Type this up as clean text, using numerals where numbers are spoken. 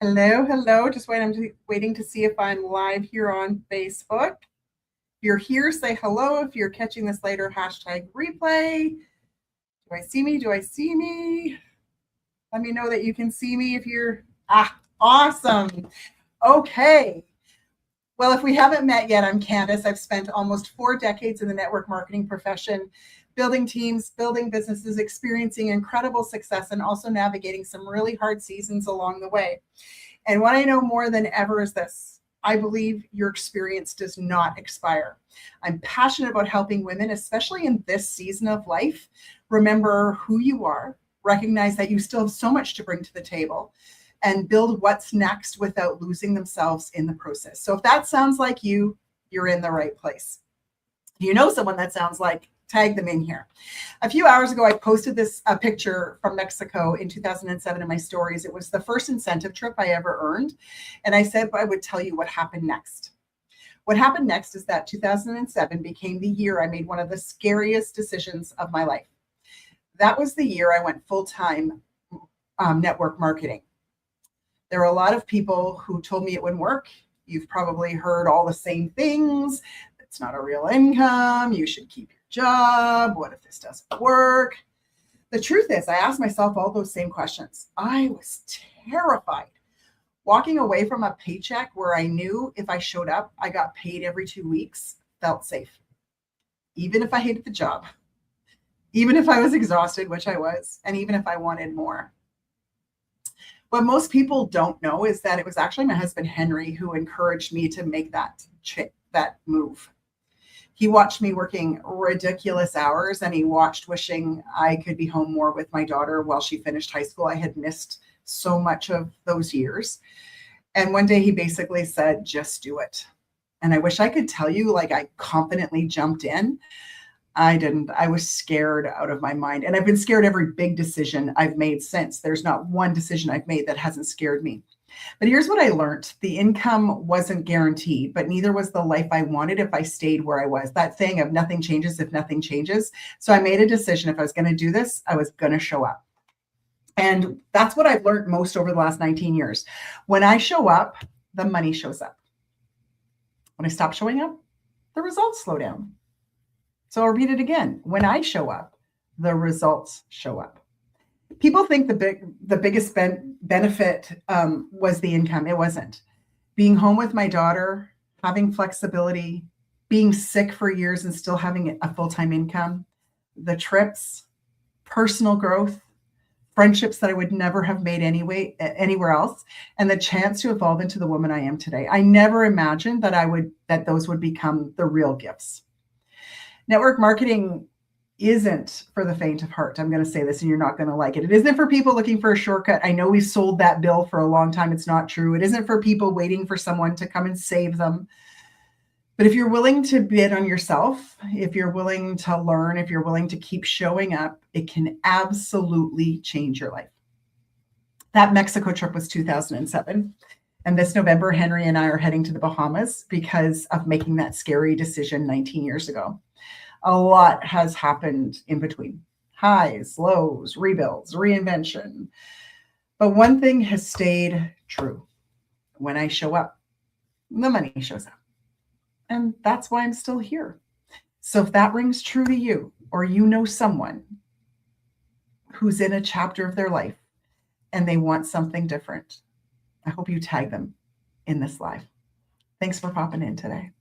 Hello, hello. Just waiting to see if I'm live here on Facebook. If you're here, say hello. If you're catching this later, hashtag replay. Do I see me? Do I see me? Let me know that you can see me if you're. Awesome. Okay. Well, if we haven't met yet, I'm Candace. I've spent almost 4 decades in the network marketing profession, building teams, building businesses, experiencing incredible success, and also navigating some really hard seasons along the way. And what I know more than ever is this: I believe your experience does not expire. I'm passionate about helping women, especially in this season of life, remember who you are, recognize that you still have so much to bring to the table, and build what's next without losing themselves in the process. So if that sounds like you, you're in the right place. If you know someone that sounds like, tag them in here. A few hours ago, I posted a picture from Mexico in 2007 in my stories. It was the first incentive trip I ever earned. And I said I would tell you what happened next. What happened next is that 2007 became the year I made one of the scariest decisions of my life. That was the year I went full-time network marketing. There are a lot of people who told me it wouldn't work. You've probably heard all the same things. It's not a real income. You should keep your job. What if this doesn't work? The truth is, I asked myself all those same questions. I was terrified. Walking away from a paycheck where I knew if I showed up, I got paid every 2 weeks, felt safe. Even if I hated the job, even if I was exhausted, which I was, and even if I wanted more. What most people don't know is that it was actually my husband, Henry, who encouraged me to make that move. He watched me working ridiculous hours, and he watched wishing I could be home more with my daughter while she finished high school. I had missed so much of those years. And one day he basically said, just do it. And I wish I could tell you, like, I confidently jumped in. I didn't. I was scared out of my mind. And I've been scared every big decision I've made since. There's not one decision I've made that hasn't scared me. But here's what I learned. The income wasn't guaranteed, but neither was the life I wanted if I stayed where I was. That thing of nothing changes if nothing changes. So I made a decision. If I was going to do this, I was going to show up. And that's what I've learned most over the last 19 years. When I show up, the money shows up. When I stop showing up, the results slow down. So I'll repeat it again. When I show up, the results show up. People think the biggest benefit was the income. It wasn't. Being home with my daughter, having flexibility, being sick for years and still having a full-time income, the trips, personal growth, friendships that I would never have made anywhere else, and the chance to evolve into the woman I am today. I never imagined that those would become the real gifts. Network marketing isn't for the faint of heart. I'm going to say this and you're not going to like it. It isn't for people looking for a shortcut. I know we've sold that bill for a long time. It's not true. It isn't for people waiting for someone to come and save them. But if you're willing to bid on yourself, if you're willing to learn, if you're willing to keep showing up, it can absolutely change your life. That Mexico trip was 2007. And this November, Henry and I are heading to the Bahamas because of making that scary decision 19 years ago. A lot has happened in between: highs, lows, rebuilds, reinvention. But one thing has stayed true. When I show up, the money shows up. And that's why I'm still here. So if that rings true to you, or you know someone who's in a chapter of their life and they want something different, I hope you tag them in this live. Thanks for popping in today.